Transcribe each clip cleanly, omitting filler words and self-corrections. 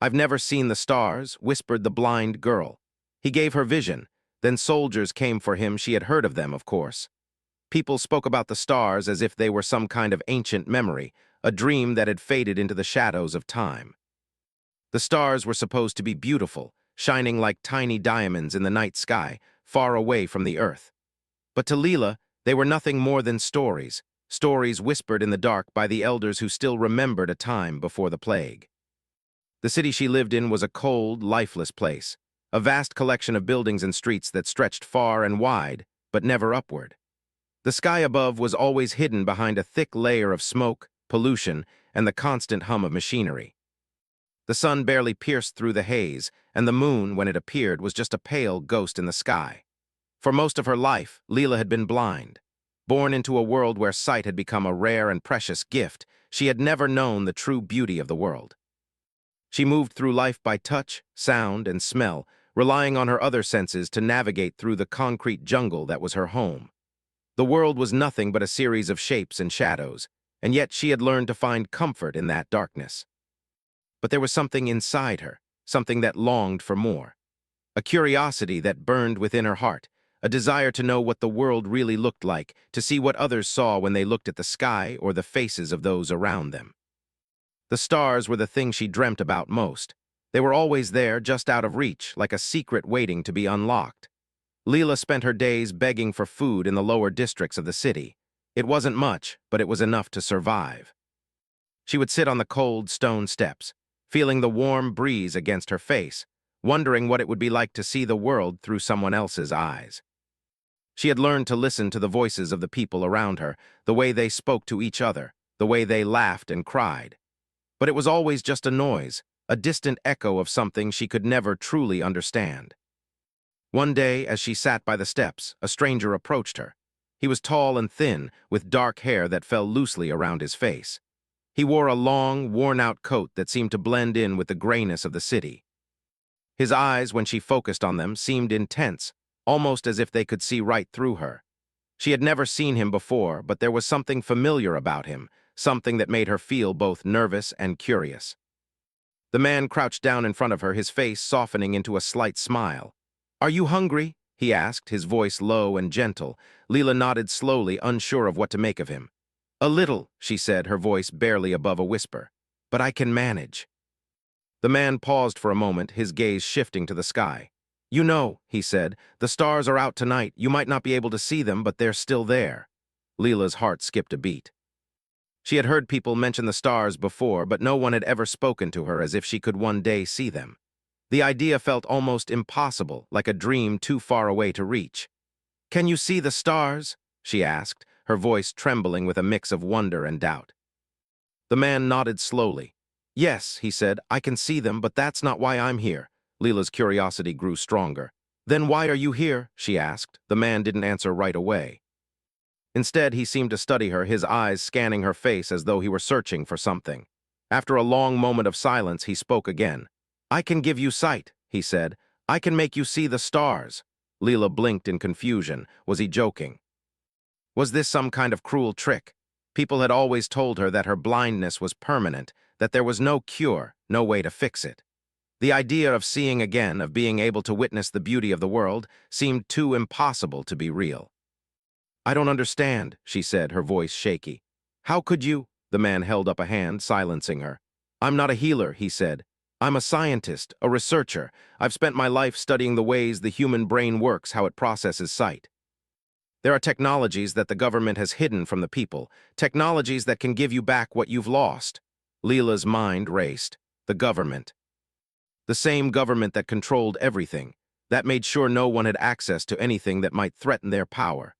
"I've never seen the stars," whispered the blind girl. He gave her vision. Then soldiers came for him. She had heard of them, of course. People spoke about the stars as if they were some kind of ancient memory, a dream that had faded into the shadows of time. The stars were supposed to be beautiful, shining like tiny diamonds in the night sky, far away from the earth. But to Leela, they were nothing more than stories, stories whispered in the dark by the elders who still remembered a time before the plague. The city she lived in was a cold, lifeless place, a vast collection of buildings and streets that stretched far and wide, but never upward. The sky above was always hidden behind a thick layer of smoke, pollution, and the constant hum of machinery. The sun barely pierced through the haze, and the moon, when it appeared, was just a pale ghost in the sky. For most of her life, Leela had been blind. Born into a world where sight had become a rare and precious gift, she had never known the true beauty of the world. She moved through life by touch, sound, and smell, relying on her other senses to navigate through the concrete jungle that was her home. The world was nothing but a series of shapes and shadows, and yet she had learned to find comfort in that darkness. But there was something inside her, something that longed for more. A curiosity that burned within her heart, a desire to know what the world really looked like, to see what others saw when they looked at the sky or the faces of those around them. The stars were the thing she dreamt about most. They were always there, just out of reach, like a secret waiting to be unlocked. Leela spent her days begging for food in the lower districts of the city. It wasn't much, but it was enough to survive. She would sit on the cold stone steps, feeling the warm breeze against her face, wondering what it would be like to see the world through someone else's eyes. She had learned to listen to the voices of the people around her, the way they spoke to each other, the way they laughed and cried. But it was always just a noise, a distant echo of something she could never truly understand. One day, as she sat by the steps, a stranger approached her. He was tall and thin, with dark hair that fell loosely around his face. He wore a long, worn-out coat that seemed to blend in with the grayness of the city. His eyes, when she focused on them, seemed intense, almost as if they could see right through her. She had never seen him before, but there was something familiar about him, something that made her feel both nervous and curious. The man crouched down in front of her, his face softening into a slight smile. "Are you hungry?" he asked, his voice low and gentle. Leela nodded slowly, unsure of what to make of him. "A little," she said, her voice barely above a whisper. "But I can manage." The man paused for a moment, his gaze shifting to the sky. "You know," he said, "the stars are out tonight. You might not be able to see them, but they're still there." Leela's heart skipped a beat. She had heard people mention the stars before, but no one had ever spoken to her as if she could one day see them. The idea felt almost impossible, like a dream too far away to reach. "Can you see the stars?" she asked, her voice trembling with a mix of wonder and doubt. The man nodded slowly. "Yes," he said, "I can see them, but that's not why I'm here." Leela's curiosity grew stronger. "Then why are you here?" she asked. The man didn't answer right away. Instead, he seemed to study her, his eyes scanning her face as though he were searching for something. After a long moment of silence, he spoke again. "I can give you sight," he said. "I can make you see the stars." Leela blinked in confusion. Was he joking? Was this some kind of cruel trick? People had always told her that her blindness was permanent, that there was no cure, no way to fix it. The idea of seeing again, of being able to witness the beauty of the world, seemed too impossible to be real. "I don't understand," she said, her voice shaky. "How could you?" The man held up a hand, silencing her. "I'm not a healer," he said. "I'm a scientist, a researcher. I've spent my life studying the ways the human brain works, how it processes sight. There are technologies that the government has hidden from the people, technologies that can give you back what you've lost." Leela's mind raced. The government. The same government that controlled everything, that made sure no one had access to anything that might threaten their power.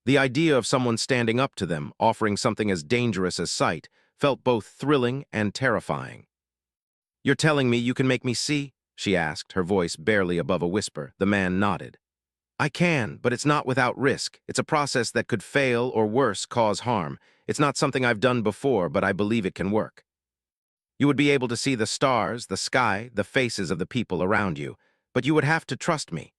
The idea of someone standing up to them, offering something as dangerous as sight, felt both thrilling and terrifying. "You're telling me you can make me see?" she asked, her voice barely above a whisper. The man nodded. "I can, but it's not without risk. It's a process that could fail or, worse, cause harm. It's not something I've done before, but I believe it can work. You would be able to see the stars, the sky, the faces of the people around you, but you would have to trust me."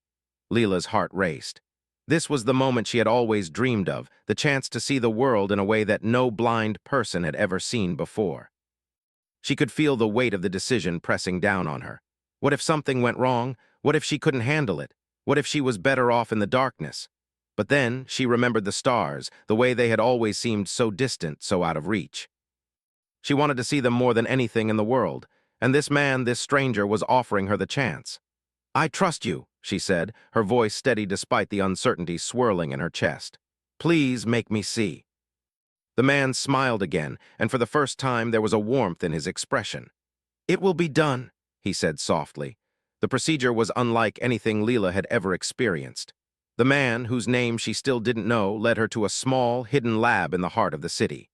Leela's heart raced. This was the moment she had always dreamed of, the chance to see the world in a way that no blind person had ever seen before. She could feel the weight of the decision pressing down on her. What if something went wrong? What if she couldn't handle it? What if she was better off in the darkness? But then she remembered the stars, the way they had always seemed so distant, so out of reach. She wanted to see them more than anything in the world, and this man, this stranger, was offering her the chance. "I trust you," she said, her voice steady despite the uncertainty swirling in her chest. "Please make me see." The man smiled again, and for the first time there was a warmth in his expression. "It will be done," he said softly. The procedure was unlike anything Leela had ever experienced. The man, whose name she still didn't know, led her to a small, hidden lab in the heart of the city.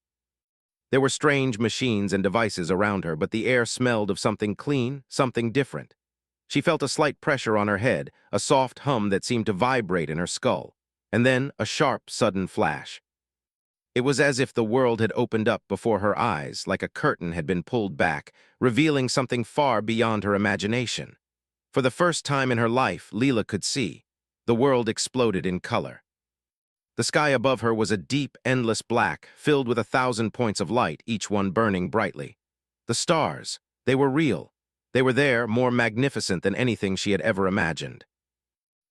There were strange machines and devices around her, but the air smelled of something clean, something different. She felt a slight pressure on her head, a soft hum that seemed to vibrate in her skull, and then a sharp, sudden flash. It was as if the world had opened up before her eyes, like a curtain had been pulled back, revealing something far beyond her imagination. For the first time in her life, Leela could see. The world exploded in color. The sky above her was a deep, endless black, filled with 1,000 points of light, each one burning brightly. The stars, they were real. They were there, more magnificent than anything she had ever imagined.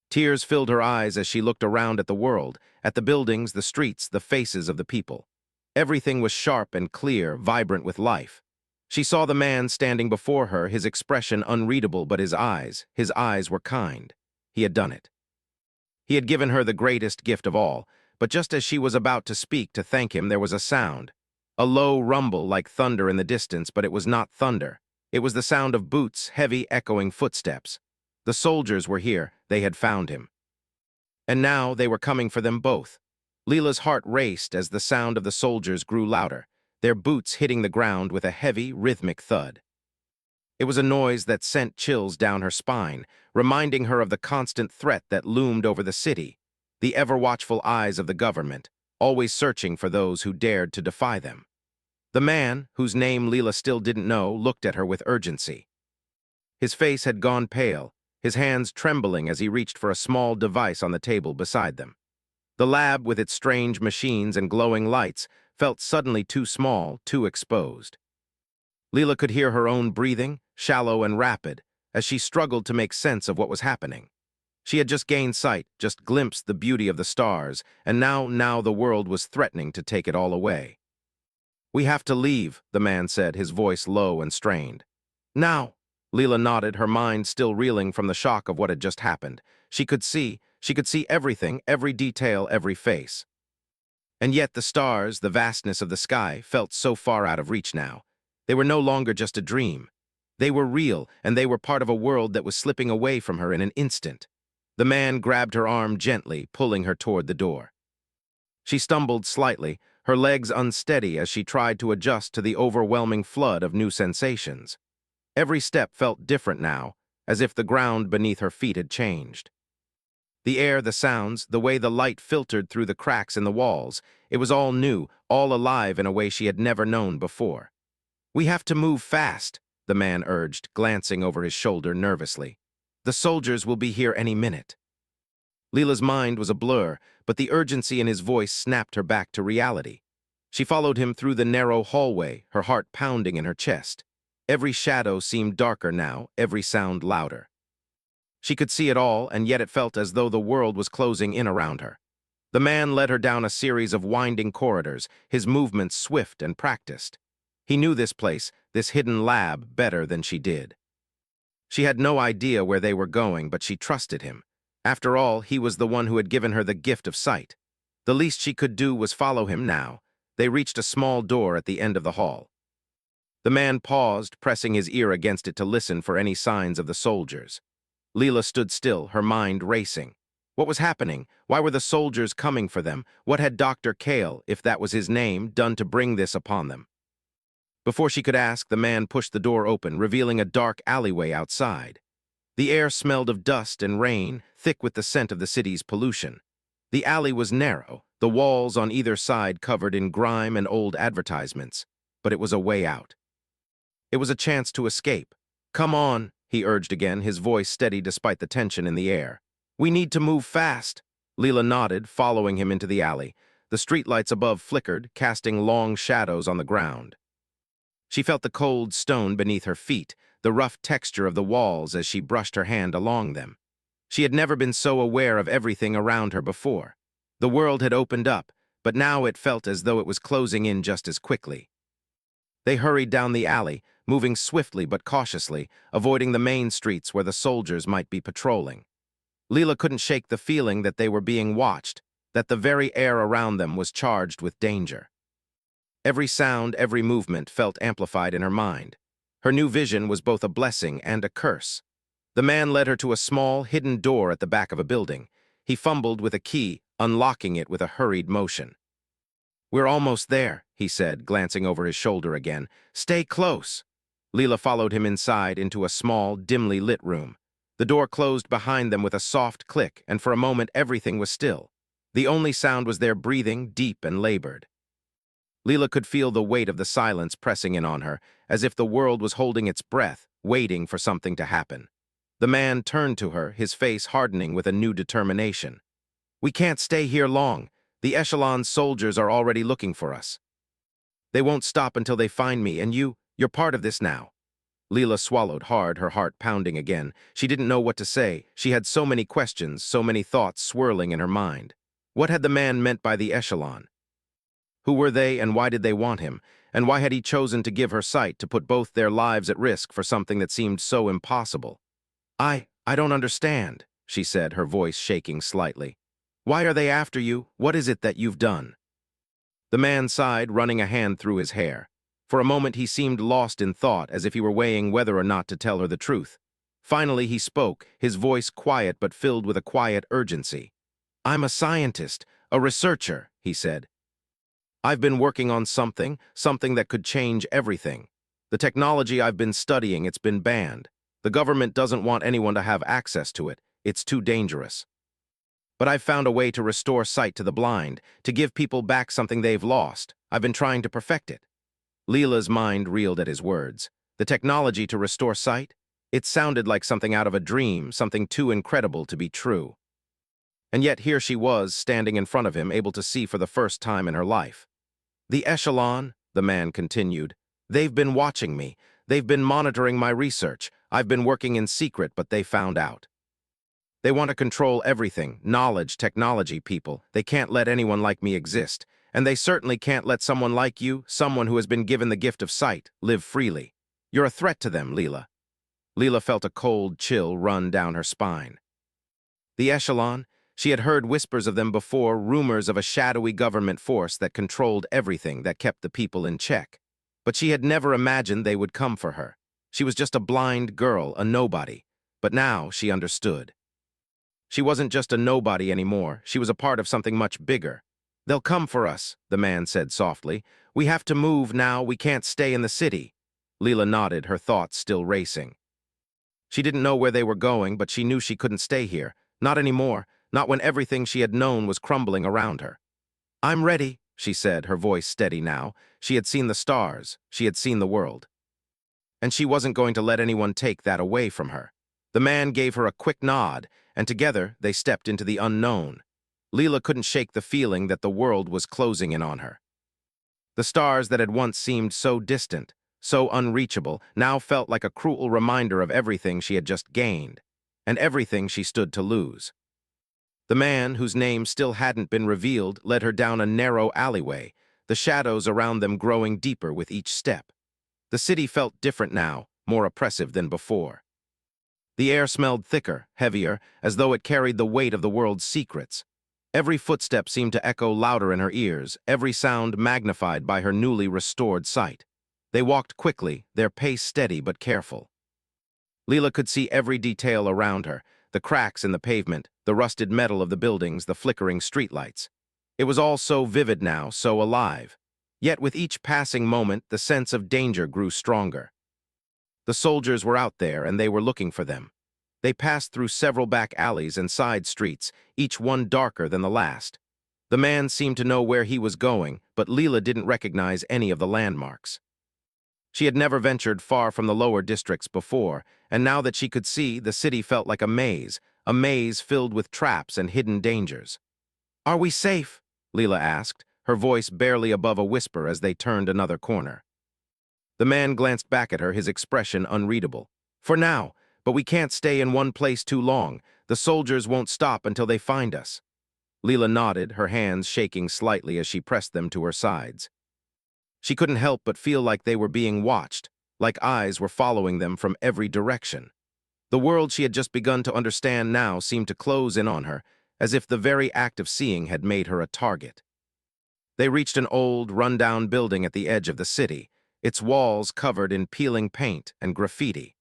Tears filled her eyes as she looked around at the world, at the buildings, the streets, the faces of the people. Everything was sharp and clear, vibrant with life. She saw the man standing before her, his expression unreadable, but his eyes were kind. He had done it. He had given her the greatest gift of all, but just as she was about to speak to thank him, there was a sound. A low rumble like thunder in the distance, but it was not thunder. It was the sound of boots, heavy, echoing footsteps. The soldiers were here. They had found him. And now they were coming for them both. Leela's heart raced as the sound of the soldiers grew louder, their boots hitting the ground with a heavy, rhythmic thud. It was a noise that sent chills down her spine, reminding her of the constant threat that loomed over the city, the ever-watchful eyes of the government, always searching for those who dared to defy them. The man, whose name Leela still didn't know, looked at her with urgency. His face had gone pale, his hands trembling as he reached for a small device on the table beside them. The lab, with its strange machines and glowing lights, felt suddenly too small, too exposed. Leela could hear her own breathing, shallow and rapid, as she struggled to make sense of what was happening. She had just gained sight, just glimpsed the beauty of the stars, and now the world was threatening to take it all away. "We have to leave," the man said, his voice low and strained. "Now." Leela nodded, her mind still reeling from the shock of what had just happened. She could see everything, every detail, every face. And yet the stars, the vastness of the sky, felt so far out of reach now. They were no longer just a dream. They were real, and they were part of a world that was slipping away from her in an instant. The man grabbed her arm gently, pulling her toward the door. She stumbled slightly, her legs unsteady as she tried to adjust to the overwhelming flood of new sensations. Every step felt different now, as if the ground beneath her feet had changed. The air, the sounds, the way the light filtered through the cracks in the walls, it was all new, all alive in a way she had never known before. "We have to move fast," the man urged, glancing over his shoulder nervously. "The soldiers will be here any minute." Leela's mind was a blur, but the urgency in his voice snapped her back to reality. She followed him through the narrow hallway, her heart pounding in her chest. Every shadow seemed darker now, every sound louder. She could see it all, and yet it felt as though the world was closing in around her. The man led her down a series of winding corridors, his movements swift and practiced. He knew this place, this hidden lab, better than she did. She had no idea where they were going, but she trusted him. After all, he was the one who had given her the gift of sight. The least she could do was follow him now. They reached a small door at the end of the hall. The man paused, pressing his ear against it to listen for any signs of the soldiers. Leela stood still, her mind racing. What was happening? Why were the soldiers coming for them? What had Dr. Kale, if that was his name, done to bring this upon them? Before she could ask, the man pushed the door open, revealing a dark alleyway outside. The air smelled of dust and rain, thick with the scent of the city's pollution. The alley was narrow, the walls on either side covered in grime and old advertisements, but it was a way out. It was a chance to escape. "Come on," he urged again, his voice steady despite the tension in the air. "We need to move fast." Leela nodded, following him into the alley. The streetlights above flickered, casting long shadows on the ground. She felt the cold stone beneath her feet, the rough texture of the walls as she brushed her hand along them. She had never been so aware of everything around her before. The world had opened up, but now it felt as though it was closing in just as quickly. They hurried down the alley, moving swiftly but cautiously, avoiding the main streets where the soldiers might be patrolling. Leela couldn't shake the feeling that they were being watched, that the very air around them was charged with danger. Every sound, every movement felt amplified in her mind. Her new vision was both a blessing and a curse. The man led her to a small, hidden door at the back of a building. He fumbled with a key, unlocking it with a hurried motion. "We're almost there," he said, glancing over his shoulder again. "Stay close." Leela followed him inside into a small, dimly lit room. The door closed behind them with a soft click, and for a moment everything was still. The only sound was their breathing, deep and labored. Leela could feel the weight of the silence pressing in on her, as if the world was holding its breath, waiting for something to happen. The man turned to her, his face hardening with a new determination. "We can't stay here long. The Echelon's soldiers are already looking for us. They won't stop until they find me, and you're part of this now." Leela swallowed hard, her heart pounding again. She didn't know what to say. She had so many questions, so many thoughts swirling in her mind. What had the man meant by the Echelon? Who were they, and why did they want him? And why had he chosen to give her sight, to put both their lives at risk for something that seemed so impossible? I don't understand," she said, her voice shaking slightly. "Why are they after you? What is it that you've done?" The man sighed, running a hand through his hair. For a moment he seemed lost in thought, as if he were weighing whether or not to tell her the truth. Finally he spoke, his voice quiet but filled with a quiet urgency. "I'm a scientist, a researcher," he said. "I've been working on something that could change everything. The technology I've been studying, it's been banned. The government doesn't want anyone to have access to it. It's too dangerous. But I've found a way to restore sight to the blind, to give people back something they've lost. I've been trying to perfect it." Leela's mind reeled at his words. The technology to restore sight? It sounded like something out of a dream, something too incredible to be true. And yet here she was, standing in front of him, able to see for the first time in her life. "The Echelon," the man continued, "they've been watching me. They've been monitoring my research. I've been working in secret, but they found out. They want to control everything, knowledge, technology, people. They can't let anyone like me exist. And they certainly can't let someone like you, someone who has been given the gift of sight, live freely. You're a threat to them, Leela." Leela felt a cold chill run down her spine. The Echelon? She had heard whispers of them before, rumors of a shadowy government force that controlled everything, that kept the people in check. But she had never imagined they would come for her. She was just a blind girl, a nobody. But now she understood. She wasn't just a nobody anymore. She was a part of something much bigger. "They'll come for us," the man said softly. "We have to move now. We can't stay in the city." Leela nodded, her thoughts still racing. She didn't know where they were going, but she knew she couldn't stay here. Not anymore. Not when everything she had known was crumbling around her. "I'm ready," she said, her voice steady now. She had seen the stars. She had seen the world. And she wasn't going to let anyone take that away from her. The man gave her a quick nod, and together they stepped into the unknown. Leela couldn't shake the feeling that the world was closing in on her. The stars that had once seemed so distant, so unreachable, now felt like a cruel reminder of everything she had just gained, and everything she stood to lose. The man, whose name still hadn't been revealed, led her down a narrow alleyway, the shadows around them growing deeper with each step. The city felt different now, more oppressive than before. The air smelled thicker, heavier, as though it carried the weight of the world's secrets. Every footstep seemed to echo louder in her ears, every sound magnified by her newly restored sight. They walked quickly, their pace steady but careful. Leela could see every detail around her, the cracks in the pavement, the rusted metal of the buildings, the flickering streetlights. It was all so vivid now, so alive. Yet with each passing moment, the sense of danger grew stronger. The soldiers were out there, and they were looking for them. They passed through several back alleys and side streets, each one darker than the last. The man seemed to know where he was going, but Leela didn't recognize any of the landmarks. She had never ventured far from the lower districts before, and now that she could see, the city felt like a maze filled with traps and hidden dangers. "Are we safe?" Leela asked, her voice barely above a whisper as they turned another corner. The man glanced back at her, his expression unreadable. For now, but we can't stay in one place too long. The soldiers won't stop until they find us. Leela nodded, her hands shaking slightly as she pressed them to her sides. She couldn't help but feel like they were being watched, like eyes were following them from every direction. The world she had just begun to understand now seemed to close in on her, as if the very act of seeing had made her a target. They reached an old, run-down building at the edge of the city, its walls covered in peeling paint and graffiti.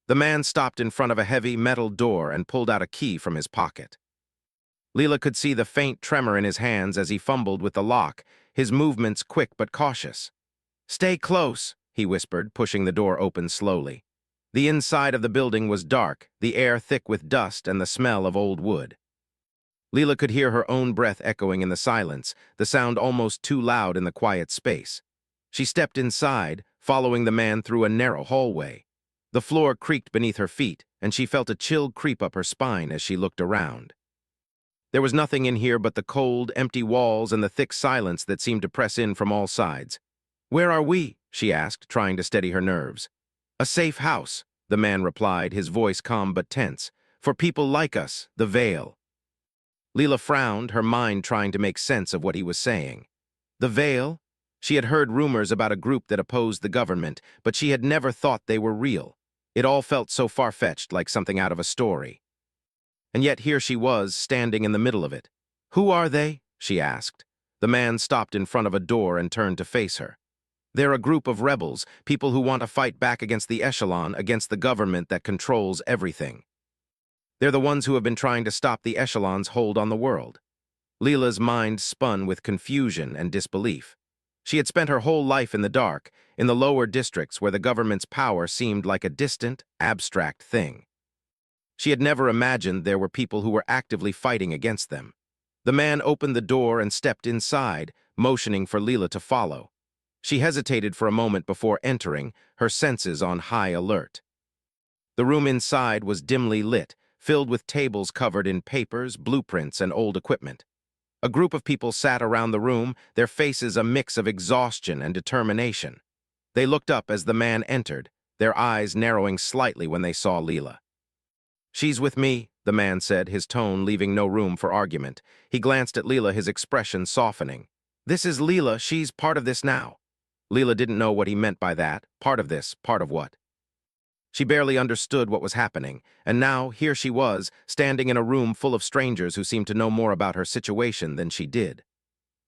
The man stopped in front of a heavy metal door and pulled out a key from his pocket. Leela could see the faint tremor in his hands as he fumbled with the lock, his movements quick but cautious. "Stay close," he whispered, pushing the door open slowly. The inside of the building was dark, the air thick with dust and the smell of old wood. Leela could hear her own breath echoing in the silence, the sound almost too loud in the quiet space. She stepped inside, following the man through a narrow hallway. The floor creaked beneath her feet, and she felt a chill creep up her spine as she looked around. There was nothing in here but the cold, empty walls and the thick silence that seemed to press in from all sides. "Where are we?" she asked, trying to steady her nerves. "A safe house," the man replied, his voice calm but tense. "For people like us, the Veil." Leela frowned, her mind trying to make sense of what he was saying. The Veil? She had heard rumors about a group that opposed the government, but she had never thought they were real. It all felt so far-fetched, like something out of a story. And yet here she was, standing in the middle of it. "Who are they?" she asked. The man stopped in front of a door and turned to face her. "They're a group of rebels, people who want to fight back against the Echelon, against the government that controls everything. They're the ones who have been trying to stop the Echelon's hold on the world." Leela's mind spun with confusion and disbelief. She had spent her whole life in the dark, in the lower districts where the government's power seemed like a distant, abstract thing. She had never imagined there were people who were actively fighting against them. The man opened the door and stepped inside, motioning for Leela to follow. She hesitated for a moment before entering, her senses on high alert. The room inside was dimly lit, filled with tables covered in papers, blueprints, and old equipment. A group of people sat around the room, their faces a mix of exhaustion and determination. They looked up as the man entered, their eyes narrowing slightly when they saw Leela. "She's with me," the man said, his tone leaving no room for argument. He glanced at Leela, his expression softening. "This is Leela, she's part of this now." Leela didn't know what he meant by that. Part of this, part of what? She barely understood what was happening, and now here she was, standing in a room full of strangers who seemed to know more about her situation than she did.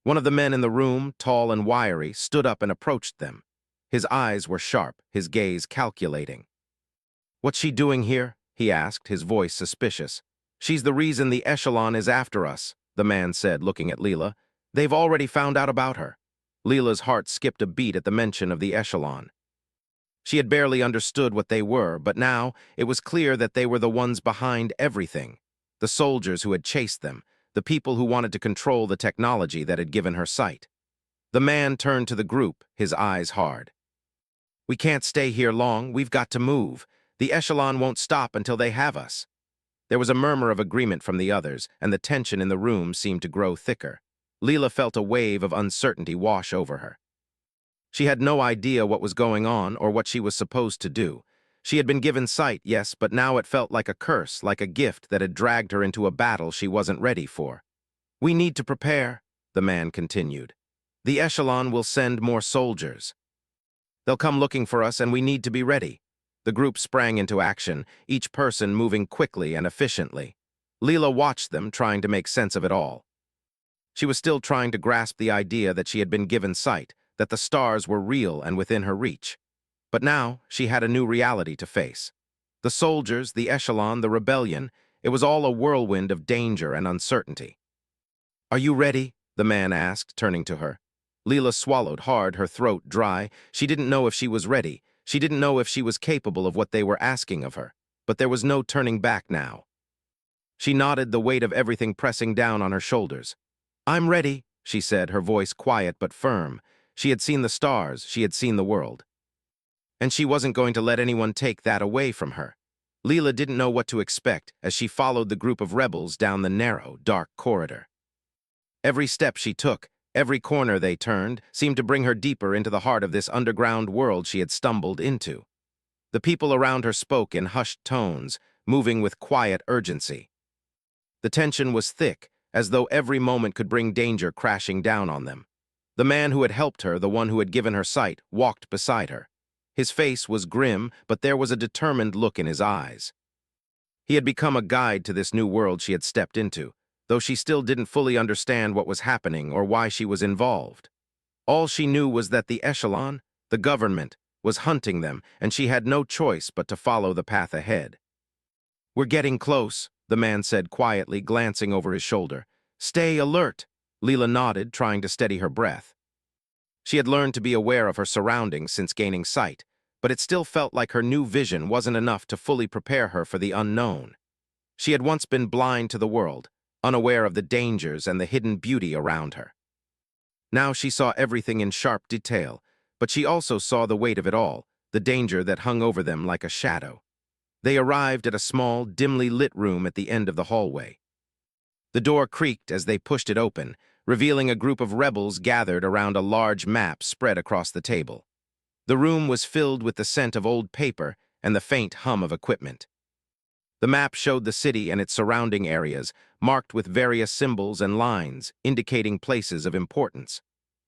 One of the men in the room, tall and wiry, stood up and approached them. His eyes were sharp, his gaze calculating. "What's she doing here?" he asked, his voice suspicious. "She's the reason the Echelon is after us," the man said, looking at Leela. "They've already found out about her." Leela's heart skipped a beat at the mention of the Echelon. She had barely understood what they were, but now it was clear that they were the ones behind everything. The soldiers who had chased them, the people who wanted to control the technology that had given her sight. The man turned to the group, his eyes hard. "We can't stay here long, we've got to move. The Echelon won't stop until they have us." There was a murmur of agreement from the others, and the tension in the room seemed to grow thicker. Leela felt a wave of uncertainty wash over her. She had no idea what was going on or what she was supposed to do. She had been given sight, yes, but now it felt like a curse, like a gift that had dragged her into a battle she wasn't ready for. "We need to prepare," the man continued. "The Echelon will send more soldiers. They'll come looking for us, and we need to be ready." The group sprang into action, each person moving quickly and efficiently. Leela watched them, trying to make sense of it all. She was still trying to grasp the idea that she had been given sight, that the stars were real and within her reach. But now she had a new reality to face. The soldiers, the Echelon, the rebellion, it was all a whirlwind of danger and uncertainty. "Are you ready?" the man asked, turning to her. Leela swallowed hard, her throat dry. She didn't know if she was ready. She didn't know if she was capable of what they were asking of her. But there was no turning back now. She nodded, the weight of everything pressing down on her shoulders. "I'm ready," she said, her voice quiet but firm. She had seen the stars, she had seen the world. And she wasn't going to let anyone take that away from her. Leela didn't know what to expect as she followed the group of rebels down the narrow, dark corridor. Every step she took, Every corner they turned seemed to bring her deeper into the heart of this underground world she had stumbled into. The people around her spoke in hushed tones, moving with quiet urgency. The tension was thick, as though every moment could bring danger crashing down on them. The man who had helped her, the one who had given her sight, walked beside her. His face was grim, but there was a determined look in his eyes. He had become a guide to this new world she had stepped into, though she still didn't fully understand what was happening or why she was involved. All she knew was that the echelon, the government, was hunting them, and she had no choice but to follow the path ahead. "We're getting close," the man said quietly, glancing over his shoulder. "Stay alert." Leela nodded, trying to steady her breath. She had learned to be aware of her surroundings since gaining sight, but it still felt like her new vision wasn't enough to fully prepare her for the unknown. She had once been blind to the world, unaware of the dangers and the hidden beauty around her. Now she saw everything in sharp detail, but she also saw the weight of it all, the danger that hung over them like a shadow. They arrived at a small, dimly lit room at the end of the hallway. The door creaked as they pushed it open, revealing a group of rebels gathered around a large map spread across the table. The room was filled with the scent of old paper and the faint hum of equipment. The map showed the city and its surrounding areas, marked with various symbols and lines, indicating places of importance.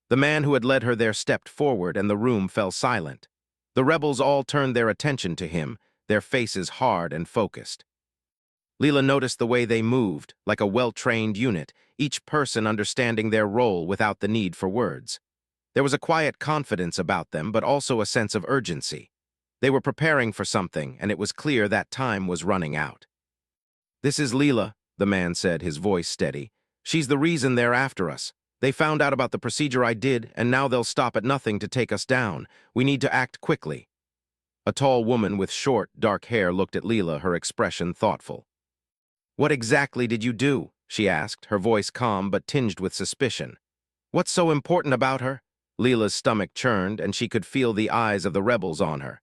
The man who had led her there stepped forward, and the room fell silent. The rebels all turned their attention to him, their faces hard and focused. Leela noticed the way they moved, like a well-trained unit, each person understanding their role without the need for words. There was a quiet confidence about them, but also a sense of urgency. They were preparing for something, and it was clear that time was running out. "This is Leela," the man said, his voice steady. "She's the reason they're after us. They found out about the procedure I did, and now they'll stop at nothing to take us down. We need to act quickly." A tall woman with short, dark hair looked at Leela, her expression thoughtful. "What exactly did you do?" she asked, her voice calm but tinged with suspicion. "What's so important about her?" Leela's stomach churned, and she could feel the eyes of the rebels on her.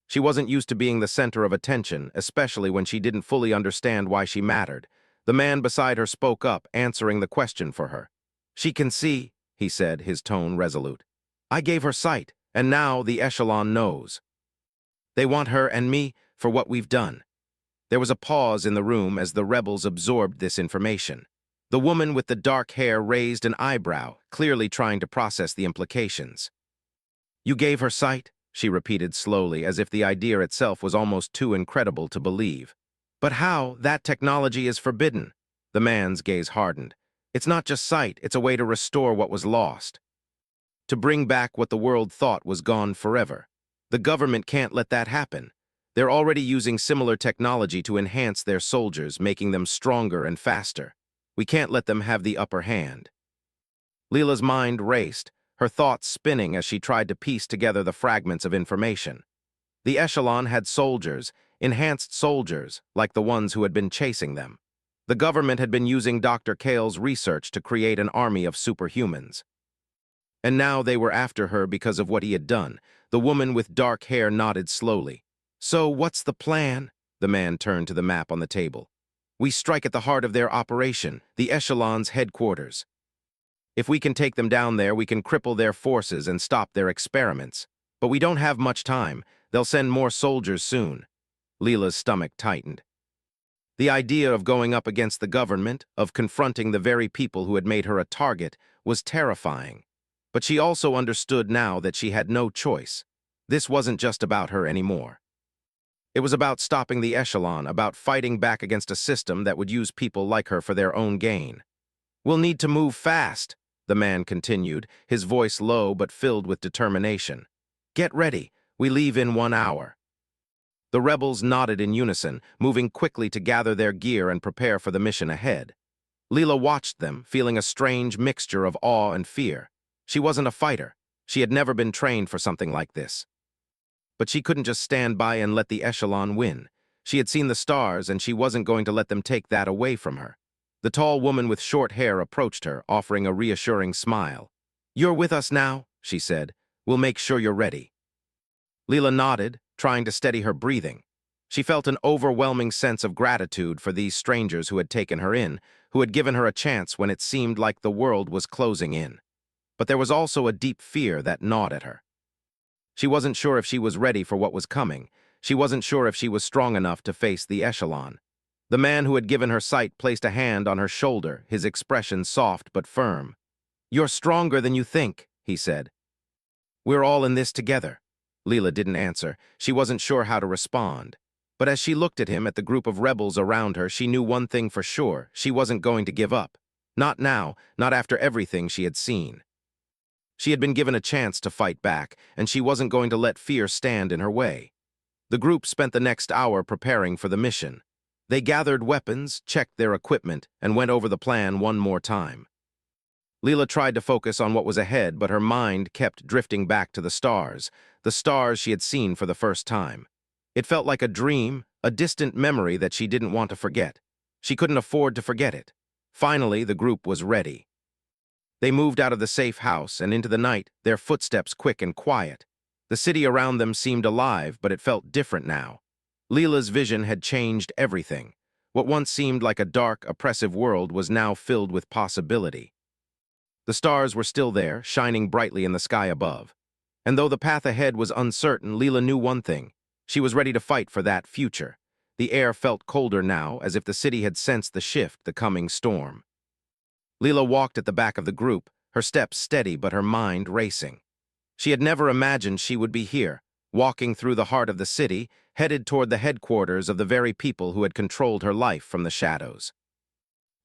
She wasn't used to being the center of attention, especially when she didn't fully understand why she mattered. The man beside her spoke up, answering the question for her. "She can see," he said, his tone resolute. "I gave her sight, and now the echelon knows. They want her and me for what we've done." There was a pause in the room as the rebels absorbed this information. The woman with the dark hair raised an eyebrow, clearly trying to process the implications. "You gave her sight?" she repeated slowly, as if the idea itself was almost too incredible to believe. "But how? That technology is forbidden." The man's gaze hardened. "It's not just sight, it's a way to restore what was lost. To bring back what the world thought was gone forever. The government can't let that happen. They're already using similar technology to enhance their soldiers, making them stronger and faster. We can't let them have the upper hand." Leela's mind raced, her thoughts spinning as she tried to piece together the fragments of information. The echelon had soldiers, enhanced soldiers, like the ones who had been chasing them. The government had been using Dr. Kale's research to create an army of superhumans. And now they were after her because of what he had done. The woman with dark hair nodded slowly. "So what's the plan?" The man turned to the map on the table. "We strike at the heart of their operation, the echelon's headquarters. If we can take them down there, we can cripple their forces and stop their experiments. But we don't have much time. They'll send more soldiers soon." Leela's stomach tightened. The idea of going up against the government, of confronting the very people who had made her a target, was terrifying. But she also understood now that she had no choice. This wasn't just about her anymore. It was about stopping the echelon, about fighting back against a system that would use people like her for their own gain. "We'll need to move fast," the man continued, his voice low but filled with determination. "Get ready. We leave in 1 hour." The rebels nodded in unison, moving quickly to gather their gear and prepare for the mission ahead. Leela watched them, feeling a strange mixture of awe and fear. She wasn't a fighter. She had never been trained for something like this. But she couldn't just stand by and let the echelon win. She had seen the stars, and she wasn't going to let them take that away from her. The tall woman with short hair approached her, offering a reassuring smile. "You're with us now," she said. "We'll make sure you're ready." Leela nodded, trying to steady her breathing. She felt an overwhelming sense of gratitude for these strangers who had taken her in, who had given her a chance when it seemed like the world was closing in. But there was also a deep fear that gnawed at her. She wasn't sure if she was ready for what was coming. She wasn't sure if she was strong enough to face the echelon. The man who had given her sight placed a hand on her shoulder, his expression soft but firm. "You're stronger than you think," he said. "We're all in this together." Leela didn't answer. She wasn't sure how to respond. But as she looked at him, at the group of rebels around her, she knew one thing for sure: she wasn't going to give up. Not now, not after everything she had seen. She had been given a chance to fight back, and she wasn't going to let fear stand in her way. The group spent the next hour preparing for the mission. They gathered weapons, checked their equipment, and went over the plan one more time. Leela tried to focus on what was ahead, but her mind kept drifting back to the stars she had seen for the first time. It felt like a dream, a distant memory that she didn't want to forget. She couldn't afford to forget it. Finally, the group was ready. They moved out of the safe house and into the night, their footsteps quick and quiet. The city around them seemed alive, but it felt different now. Leela's vision had changed everything. What once seemed like a dark, oppressive world was now filled with possibility. The stars were still there, shining brightly in the sky above. And though the path ahead was uncertain, Leela knew one thing: she was ready to fight for that future. The air felt colder now, as if the city had sensed the shift, the coming storm. Leela walked at the back of the group, her steps steady but her mind racing. She had never imagined she would be here, walking through the heart of the city, headed toward the headquarters of the very people who had controlled her life from the shadows.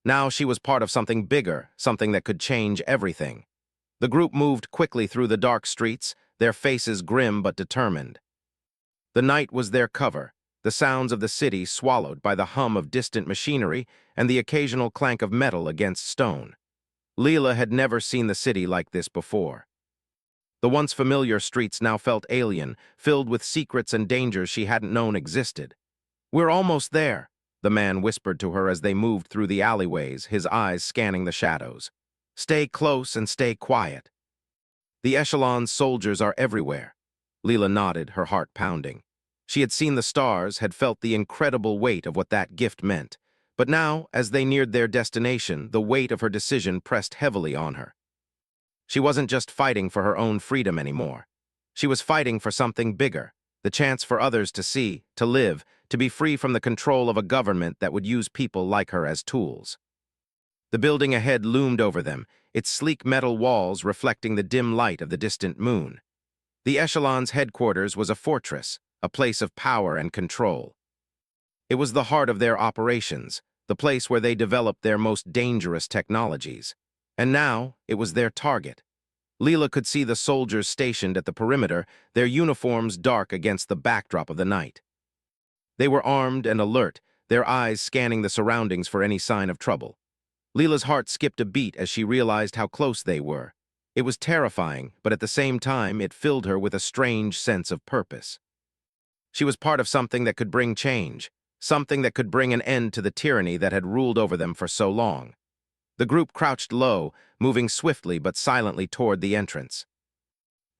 Now she was part of something bigger, something that could change everything. The group moved quickly through the dark streets, their faces grim but determined. The night was their cover, the sounds of the city swallowed by the hum of distant machinery and the occasional clank of metal against stone. Leela had never seen the city like this before. The once familiar streets now felt alien, filled with secrets and dangers she hadn't known existed. "We're almost there," the man whispered to her as they moved through the alleyways, his eyes scanning the shadows. "Stay close and stay quiet." "The echelon's soldiers are everywhere." Leela nodded, her heart pounding. She had seen the stars, had felt the incredible weight of what that gift meant. But now, as they neared their destination, the weight of her decision pressed heavily on her. She wasn't just fighting for her own freedom anymore. She was fighting for something bigger, the chance for others to see, to live, to be free from the control of a government that would use people like her as tools. The building ahead loomed over them, its sleek metal walls reflecting the dim light of the distant moon. The echelon's headquarters was a fortress, a place of power and control. It was the heart of their operations, the place where they developed their most dangerous technologies. And now, it was their target. Leela could see the soldiers stationed at the perimeter, their uniforms dark against the backdrop of the night. They were armed and alert, their eyes scanning the surroundings for any sign of trouble. Leela's heart skipped a beat as she realized how close they were. It was terrifying, but at the same time, it filled her with a strange sense of purpose. She was part of something that could bring change, something that could bring an end to the tyranny that had ruled over them for so long. The group crouched low, moving swiftly but silently toward the entrance.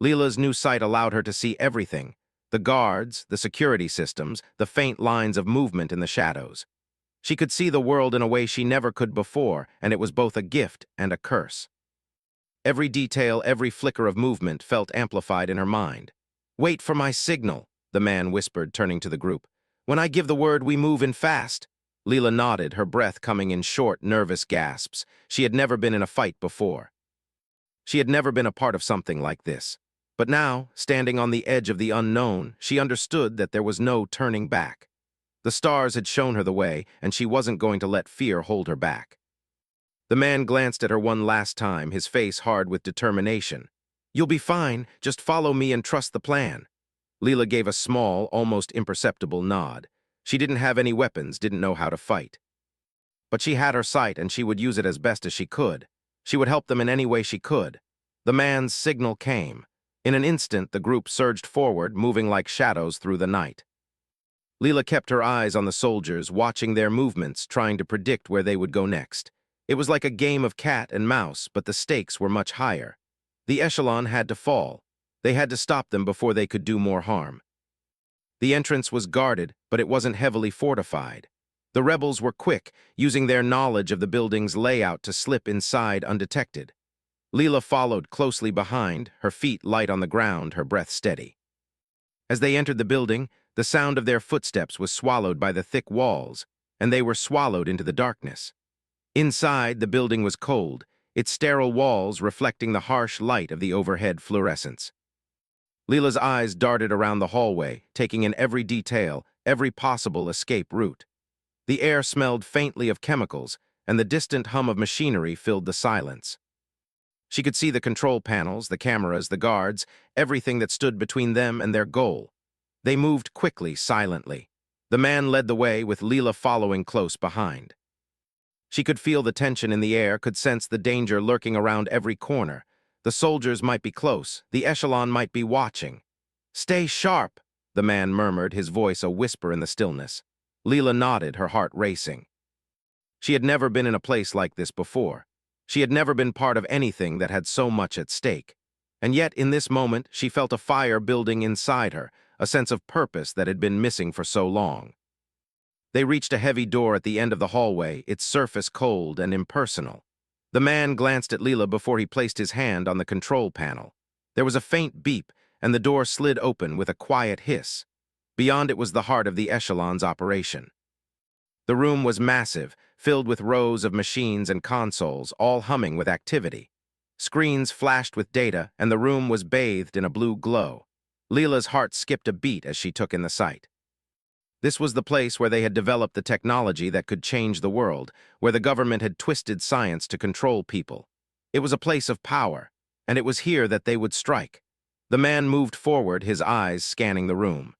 Leela's new sight allowed her to see everything: the guards, the security systems, the faint lines of movement in the shadows. She could see the world in a way she never could before, and it was both a gift and a curse. Every detail, every flicker of movement felt amplified in her mind. "Wait for my signal," the man whispered, turning to the group. "When I give the word, we move in fast." Leela nodded, her breath coming in short, nervous gasps. She had never been in a fight before. She had never been a part of something like this. But now, standing on the edge of the unknown, she understood that there was no turning back. The stars had shown her the way, and she wasn't going to let fear hold her back. The man glanced at her one last time, his face hard with determination. "You'll be fine. Just follow me and trust the plan." Leela gave a small, almost imperceptible nod. She didn't have any weapons, didn't know how to fight. But she had her sight, and she would use it as best as she could. She would help them in any way she could. The man's signal came. In an instant, the group surged forward, moving like shadows through the night. Leela kept her eyes on the soldiers, watching their movements, trying to predict where they would go next. It was like a game of cat and mouse, but the stakes were much higher. The echelon had to fall. They had to stop them before they could do more harm. The entrance was guarded, but it wasn't heavily fortified. The rebels were quick, using their knowledge of the building's layout to slip inside undetected. Leela followed closely behind, her feet light on the ground, her breath steady. As they entered the building, the sound of their footsteps was swallowed by the thick walls, and they were swallowed into the darkness. Inside, the building was cold, its sterile walls reflecting the harsh light of the overhead fluorescence. Leela's eyes darted around the hallway, taking in every detail, every possible escape route. The air smelled faintly of chemicals, and the distant hum of machinery filled the silence. She could see the control panels, the cameras, the guards, everything that stood between them and their goal. They moved quickly, silently. The man led the way, with Leela following close behind. She could feel the tension in the air, could sense the danger lurking around every corner. The soldiers might be close, the echelon might be watching. "Stay sharp," the man murmured, his voice a whisper in the stillness. Leela nodded, her heart racing. She had never been in a place like this before. She had never been part of anything that had so much at stake. And yet, in this moment, she felt a fire building inside her, a sense of purpose that had been missing for so long. They reached a heavy door at the end of the hallway, its surface cold and impersonal. The man glanced at Leela before he placed his hand on the control panel. There was a faint beep, and the door slid open with a quiet hiss. Beyond it was the heart of the echelon's operation. The room was massive, filled with rows of machines and consoles, all humming with activity. Screens flashed with data, and the room was bathed in a blue glow. Leela's heart skipped a beat as she took in the sight. This was the place where they had developed the technology that could change the world, where the government had twisted science to control people. It was a place of power, and it was here that they would strike. The man moved forward, his eyes scanning the room.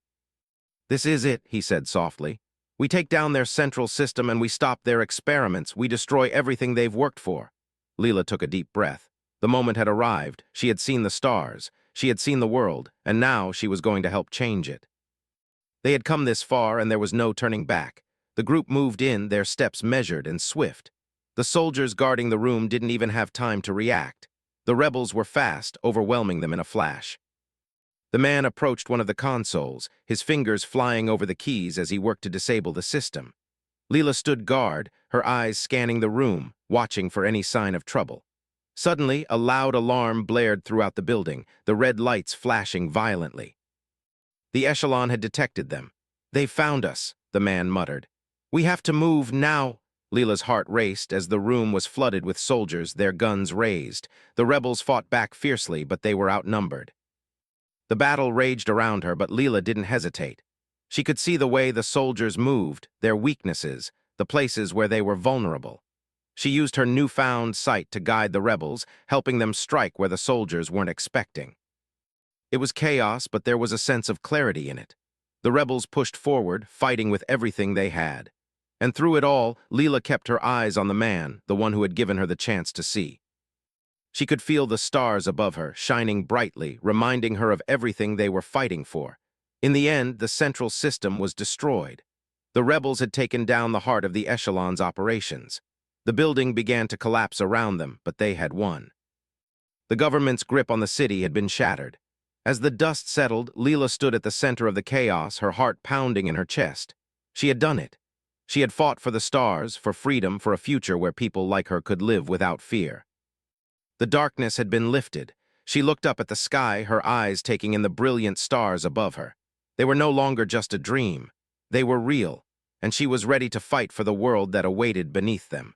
"This is it," he said softly. "We take down their central system and we stop their experiments. We destroy everything they've worked for." Leela took a deep breath. The moment had arrived. She had seen the stars. She had seen the world, and now she was going to help change it. They had come this far, and there was no turning back. The group moved in, their steps measured and swift. The soldiers guarding the room didn't even have time to react. The rebels were fast, overwhelming them in a flash. The man approached one of the consoles, his fingers flying over the keys as he worked to disable the system. Leela stood guard, her eyes scanning the room, watching for any sign of trouble. Suddenly, a loud alarm blared throughout the building, the red lights flashing violently. The echelon had detected them. "They found us," the man muttered. "We have to move now." Leela's heart raced as the room was flooded with soldiers, their guns raised. The rebels fought back fiercely, but they were outnumbered. The battle raged around her, but Leela didn't hesitate. She could see the way the soldiers moved, their weaknesses, the places where they were vulnerable. She used her newfound sight to guide the rebels, helping them strike where the soldiers weren't expecting. It was chaos, but there was a sense of clarity in it. The rebels pushed forward, fighting with everything they had. And through it all, Leela kept her eyes on the man, the one who had given her the chance to see. She could feel the stars above her, shining brightly, reminding her of everything they were fighting for. In the end, the central system was destroyed. The rebels had taken down the heart of the echelon's operations. The building began to collapse around them, but they had won. The government's grip on the city had been shattered. As the dust settled, Leela stood at the center of the chaos, her heart pounding in her chest. She had done it. She had fought for the stars, for freedom, for a future where people like her could live without fear. The darkness had been lifted. She looked up at the sky, her eyes taking in the brilliant stars above her. They were no longer just a dream. They were real, and she was ready to fight for the world that awaited beneath them.